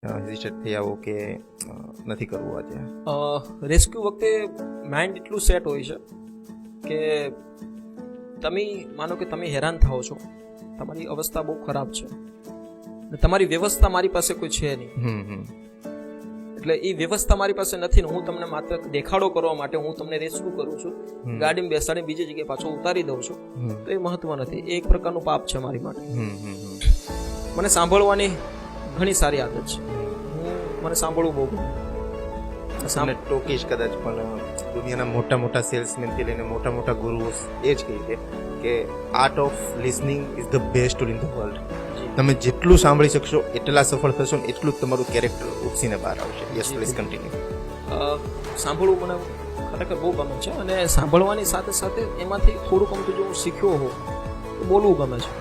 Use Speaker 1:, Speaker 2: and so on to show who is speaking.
Speaker 1: હેઝિટેટ થઈ આવો કે નથી કરવું આજે?
Speaker 2: રેસ્ક્યુ વખતે માઇન્ડ એટલું સેટ હોય છે કે તમે માનો કે તમે હેરાન થાઓ છો, તમારી અવસ્થા બહુ ખરાબ છે ને તમારી વ્યવસ્થા મારી પાસે કોઈ છે નહીં, એટલે એ વ્યવસ્થા મારી પાસે નથી ને હું તમને માત્ર દેખાડો કરવા માટે હું તમને રેસ્ક્યુ કરું છું, ગાડીમાં બેસાડી બીજી જગ્યાએ પાછો ઉતારી દઉં છું, તો એ મહત્વ નથી. એ એક પ્રકારનું પાપ છે મારી માટે. મને સાંભળવાની ઘણી સારી આદત છે, મને સાંભળવું બહુ ગમે.
Speaker 1: સામે ટોકીશ કદાચ, પણ દુનિયાના મોટા મોટા સેલ્સમેનથી લઈને મોટા મોટા ગુરુઓ એ જ કહી કે art of listening is the best tool in the world. તમે જેટલું સાંભળી શકશો એટલા સફળ થશો ને એટલું જ તમારું કેરેક્ટર ઉપસીને બહાર આવશે. Yes, please continue.
Speaker 2: સાંભળવું મને ખરેખર બહુ ગમે છે અને સાંભળવાની સાથે સાથે એમાંથી થોડુંક અમથું જો હું શીખ્યો હોઉં તો બોલવું ગમે છે.